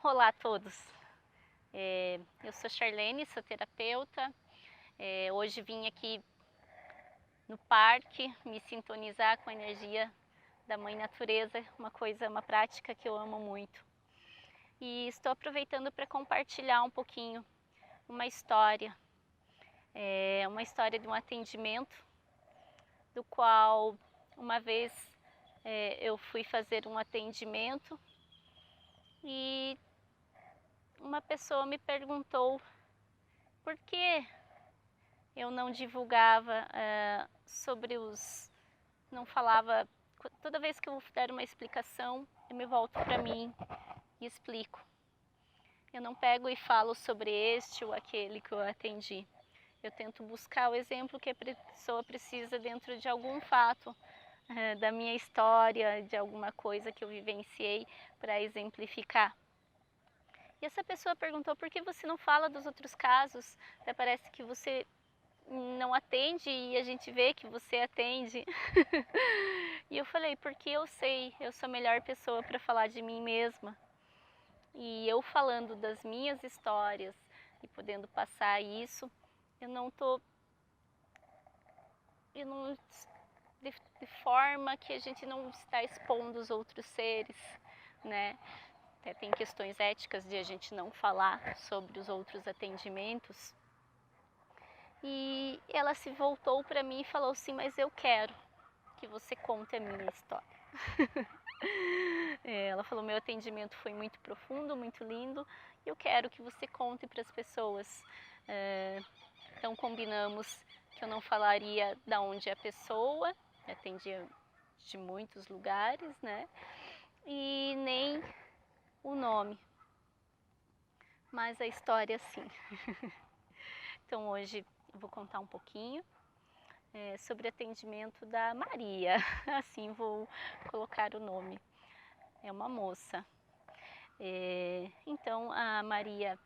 Olá a todos, eu sou Charlene, sou terapeuta, hoje vim aqui no parque me sintonizar com a energia da Mãe Natureza, uma prática que eu amo muito. E estou aproveitando para compartilhar um pouquinho uma história de um atendimento, do qual uma vez eu fui fazer um atendimento e uma pessoa me perguntou por que eu não divulgava não falava, toda vez que eu der uma explicação, eu me volto para mim e explico. Eu não pego e falo sobre este ou aquele que eu atendi. Eu tento buscar o exemplo que a pessoa precisa dentro de algum fato, da minha história, de alguma coisa que eu vivenciei para exemplificar. E essa pessoa perguntou: por que você não fala dos outros casos? Até parece que você não atende e a gente vê que você atende. E eu falei: porque eu sei, eu sou a melhor pessoa para falar de mim mesma. E eu falando das minhas histórias e podendo passar isso, eu não de forma que a gente não está expondo os outros seres, né? Até tem questões éticas de a gente não falar sobre os outros atendimentos. E ela se voltou para mim e falou assim: mas eu quero que você conte a minha história. Ela falou: meu atendimento foi muito profundo, muito lindo, e eu quero que você conte para as pessoas. Então combinamos que eu não falaria da onde é a pessoa, atendia de muitos lugares, né? E nem o nome, mas a história sim. Então hoje eu vou contar um pouquinho sobre o atendimento da Maria, assim vou colocar o nome. É uma moça. Então a Maria,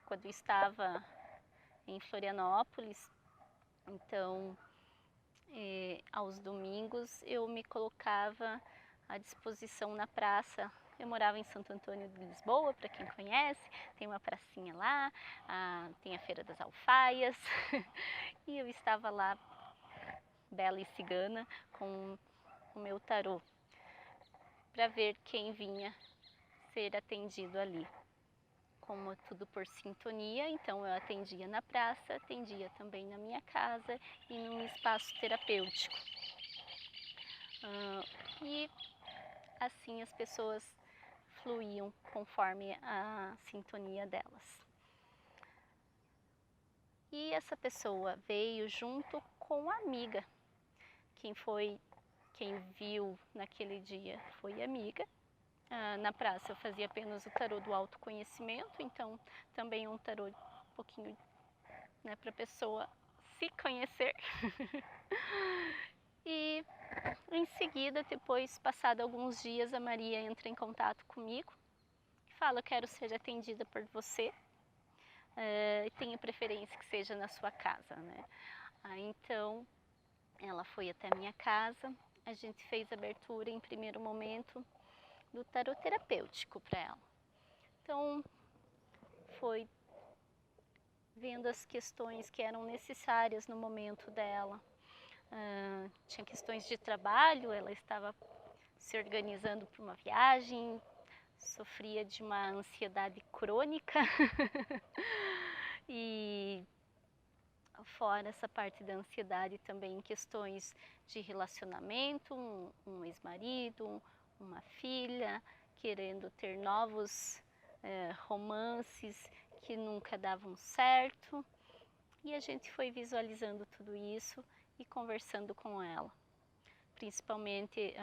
quando estava em Florianópolis, então aos domingos eu me colocava à disposição na praça. Eu morava em Santo Antônio de Lisboa, para quem conhece, tem uma pracinha lá, tem a Feira das Alfaias, e eu estava lá, bela e cigana, com o meu tarô, para ver quem vinha ser atendido ali. Como tudo por sintonia, então eu atendia na praça, atendia também na minha casa e num espaço terapêutico. E assim as pessoas fluíam conforme a sintonia delas. E essa pessoa veio junto com a amiga. Quem viu naquele dia foi amiga. Na praça eu fazia apenas o tarô do autoconhecimento, então também um tarô um pouquinho, né, para a pessoa se conhecer. E em seguida, depois, passado alguns dias, a Maria entra em contato comigo e fala: eu quero ser atendida por você, e tenho preferência que seja na sua casa, né? Então ela foi até a minha casa, a gente fez a abertura em primeiro momento do tarot terapêutico para ela. Então foi vendo as questões que eram necessárias no momento dela. Tinha questões de trabalho, ela estava se organizando para uma viagem, sofria de uma ansiedade crônica e fora essa parte da ansiedade também questões de relacionamento, um ex-marido, uma filha, querendo ter novos romances que nunca davam certo. E a gente foi visualizando tudo isso e conversando com ela, principalmente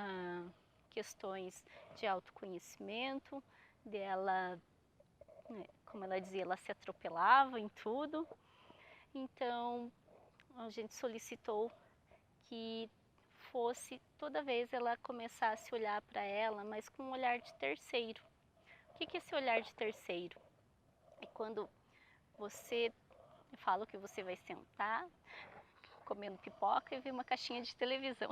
questões de autoconhecimento, dela, como ela dizia, ela se atropelava em tudo. Então a gente solicitou que fosse, toda vez ela começasse a olhar para ela, mas com um olhar de terceiro. O que é esse olhar de terceiro? É quando eu falo que você vai sentar comendo pipoca e ver uma caixinha de televisão.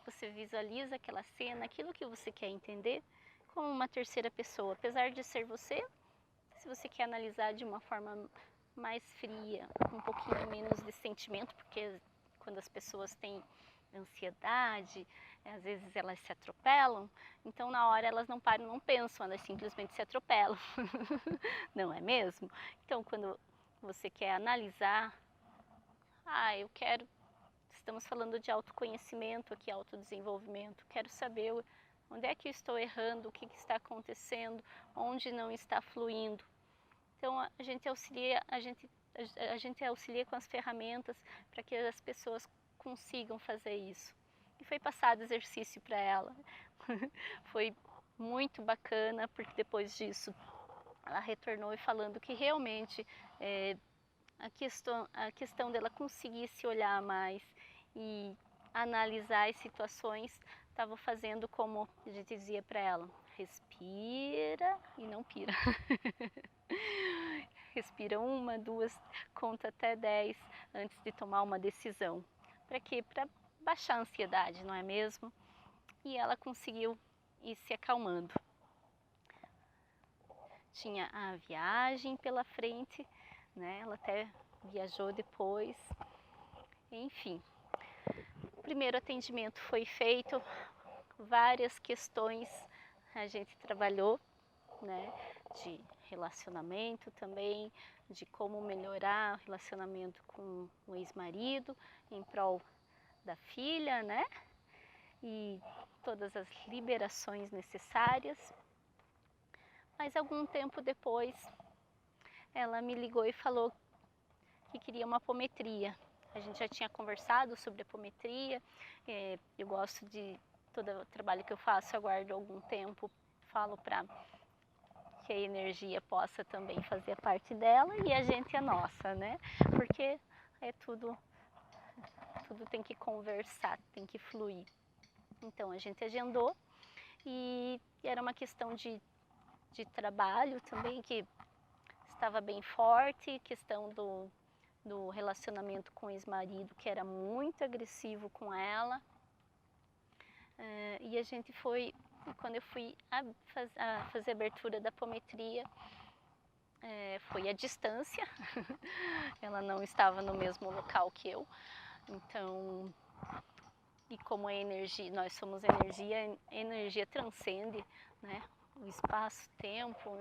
Você visualiza aquela cena, aquilo que você quer entender, como uma terceira pessoa, apesar de ser você. Se você quer analisar de uma forma mais fria, um pouquinho menos de sentimento, porque quando as pessoas têm ansiedade, às vezes elas se atropelam, então na hora elas não param, não pensam, elas simplesmente se atropelam, não é mesmo? Então quando você quer analisar, eu quero, estamos falando de autoconhecimento aqui, autodesenvolvimento, quero saber onde é que eu estou errando, o que está acontecendo, onde não está fluindo. Então a gente auxilia com as ferramentas para que as pessoas consigam fazer isso. E foi passado exercício para ela. Foi muito bacana, porque depois disso ela retornou e falando que realmente a questão dela conseguir se olhar mais e analisar as situações estava fazendo como a gente dizia para ela: respira e não pira. Respira 1, 2, conta até 10 antes de tomar uma decisão. Para quê? Para baixar a ansiedade, não é mesmo? E ela conseguiu ir se acalmando. Tinha a viagem pela frente, né? Ela até viajou depois. Enfim, o primeiro atendimento foi feito, várias questões a gente trabalhou, né? De relacionamento também, de como melhorar o relacionamento com o ex-marido em prol da filha, né? E todas as liberações necessárias. Mas algum tempo depois, ela me ligou e falou que queria uma apometria. A gente já tinha conversado sobre apometria, eu gosto de todo o trabalho que eu faço, eu guardo algum tempo, falo para que a energia possa também fazer parte dela e a gente é nossa, né? Porque tudo tem que conversar, tem que fluir. Então a gente agendou e era uma questão de trabalho também que estava bem forte, questão do relacionamento com o ex-marido que era muito agressivo com ela. E a gente foi, quando eu fui fazer a abertura da apometria, foi à distância, ela não estava no mesmo local que eu, então, e como a energia, nós somos energia, a energia transcende, né, o espaço-tempo,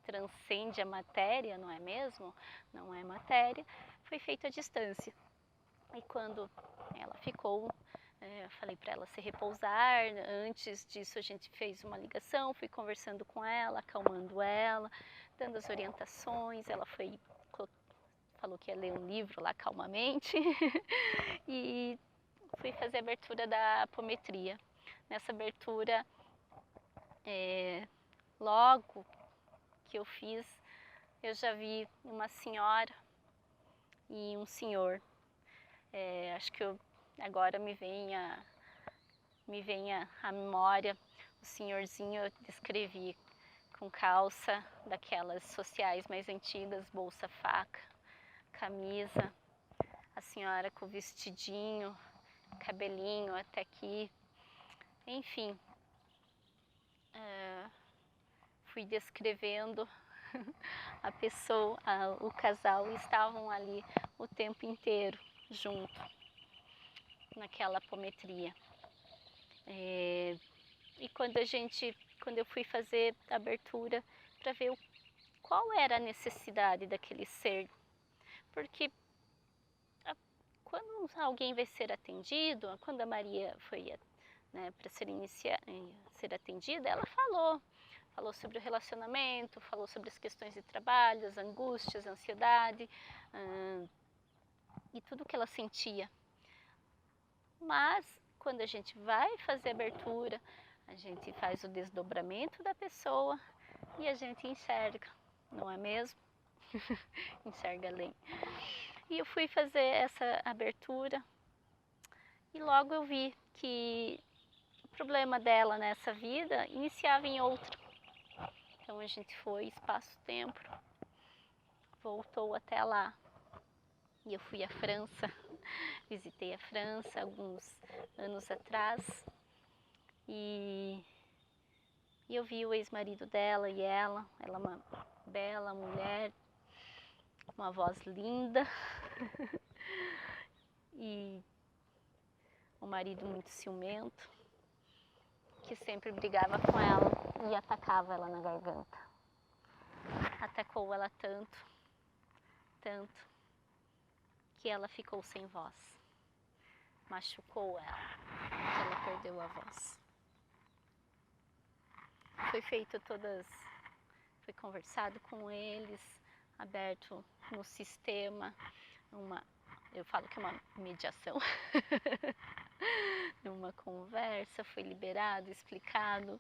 transcende a matéria, não é mesmo? Não é matéria, foi feito à distância. E quando ela ficou, falei para ela se repousar, antes disso a gente fez uma ligação, fui conversando com ela, acalmando ela, dando as orientações, ela falou que ia ler um livro lá calmamente e fui fazer a abertura da apometria. Nessa abertura, logo que eu fiz, eu já vi uma senhora e um senhor. Acho que agora me vem à memória o senhorzinho, eu descrevi com calça daquelas sociais mais antigas, bolsa faca, camisa, a senhora com vestidinho, cabelinho até aqui, enfim, fui descrevendo a pessoa, o casal, estavam ali o tempo inteiro junto naquela apometria. E quando eu fui fazer a abertura para ver qual era a necessidade daquele ser, porque quando alguém vai ser atendido, quando a Maria foi, né, para ser atendida, ela falou sobre o relacionamento, falou sobre as questões de trabalho, as angústias, a ansiedade, e tudo que ela sentia. Mas quando a gente vai fazer a abertura, a gente faz o desdobramento da pessoa e a gente enxerga, não é mesmo? Enxerga além. E eu fui fazer essa abertura e logo eu vi que o problema dela nessa vida iniciava em outra. Então a gente foi espaço-tempo, voltou até lá. E eu fui à França, visitei a França alguns anos atrás e E eu vi o ex-marido dela e ela é uma bela mulher, uma voz linda, e um marido muito ciumento, que sempre brigava com ela e atacava ela na garganta. Atacou ela tanto, que ela ficou sem voz. Machucou ela, que ela perdeu a voz. Foi conversado com eles, aberto no sistema, eu falo que é uma mediação, numa conversa, foi liberado, explicado,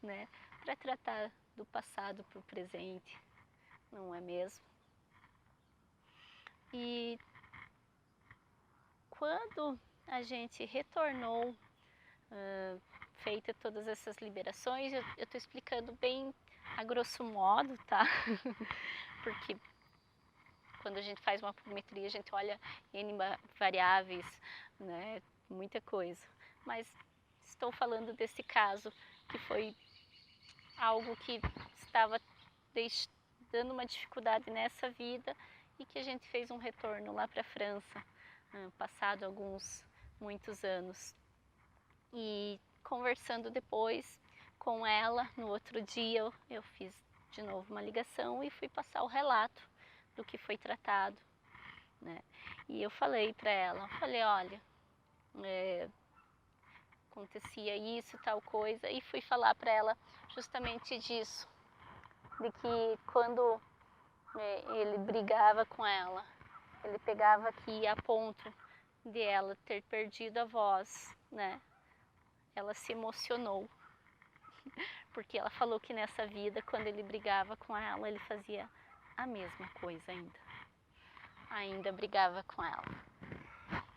né, para tratar do passado para o presente, não é mesmo? E quando a gente retornou, feita todas essas liberações, eu estou explicando bem a grosso modo, tá? Porque quando a gente faz uma apometria, a gente olha N variáveis, né? Muita coisa. Mas estou falando desse caso que foi algo que estava dando uma dificuldade nessa vida e que a gente fez um retorno lá para a França, passado muitos anos. E conversando depois com ela, no outro dia eu fiz de novo uma ligação e fui passar o relato do que foi tratado, né? E eu falei para ela, olha, acontecia isso, tal coisa, e fui falar para ela justamente disso, de que quando ele brigava com ela, ele pegava aqui a ponto de ela ter perdido a voz, né? Ela se emocionou, porque ela falou que nessa vida, quando ele brigava com ela, ele fazia a mesma coisa ainda brigava com ela.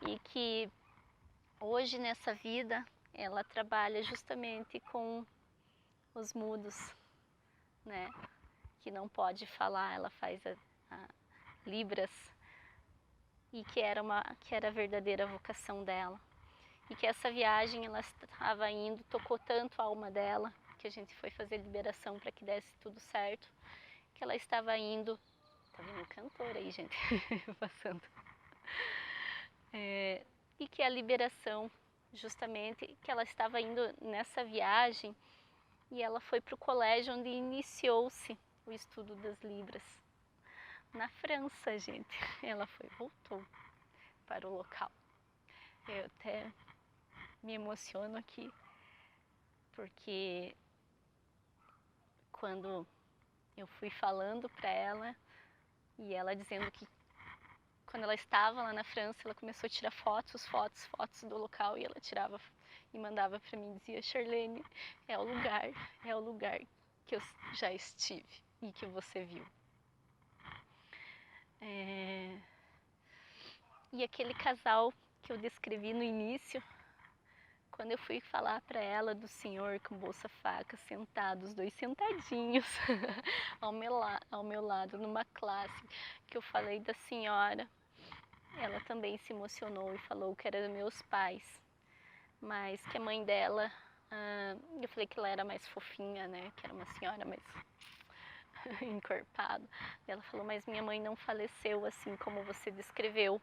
E que hoje nessa vida, ela trabalha justamente com os mudos, né? Que não pode falar, ela faz a Libras, e que era a verdadeira vocação dela. E que essa viagem ela estava indo, tocou tanto a alma dela, que a gente foi fazer liberação para que desse tudo certo, que ela estava indo, tá vendo cantor aí, gente, passando. E que a liberação, justamente, que ela estava indo nessa viagem e ela foi para o colégio onde iniciou-se o estudo das Libras. Na França, gente, ela voltou para o local. Eu até me emociono aqui, porque quando eu fui falando para ela e ela dizendo que quando ela estava lá na França, ela começou a tirar fotos do local e ela tirava e mandava para mim, dizia, Charlene, é o lugar que eu já estive e que você viu. E aquele casal que eu descrevi no início, quando eu fui falar para ela do senhor com bolsa faca, sentados, os dois sentadinhos ao meu lado, numa classe, que eu falei da senhora, ela também se emocionou e falou que era dos meus pais, mas que a mãe dela, eu falei que ela era mais fofinha, né, que era uma senhora mais encorpada. Ela falou, mas minha mãe não faleceu assim como você descreveu,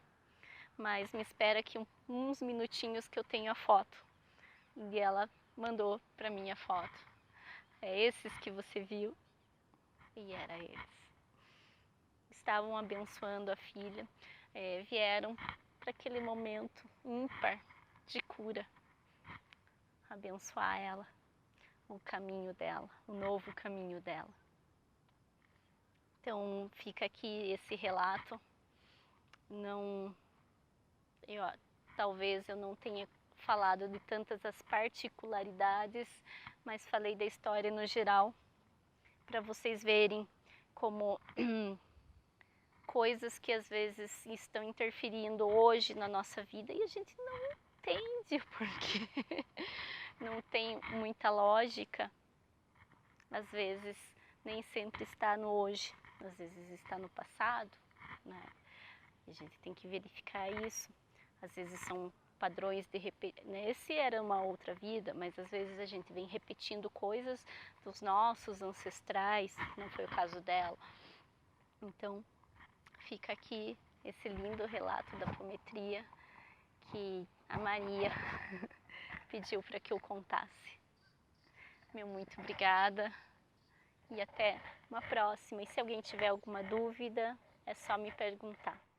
mas me espera aqui uns minutinhos que eu tenho a foto. E ela mandou para mim a foto. É esses que você viu? E era eles. Estavam abençoando a filha, vieram para aquele momento ímpar de cura, abençoar ela, o caminho dela, o novo caminho dela. Então fica aqui esse relato. Talvez eu não tenha falado de tantas as particularidades, mas falei da história no geral, para vocês verem como coisas que às vezes estão interferindo hoje na nossa vida e a gente não entende porque não tem muita lógica. Às vezes nem sempre está no hoje, às vezes está no passado, né? A gente tem que verificar isso. Às vezes são padrões de esse era uma outra vida, mas às vezes a gente vem repetindo coisas dos nossos ancestrais, não foi o caso dela. Então fica aqui esse lindo relato da apometria que a Maria pediu para que eu contasse. Meu muito obrigada e até uma próxima. E se alguém tiver alguma dúvida, é só me perguntar.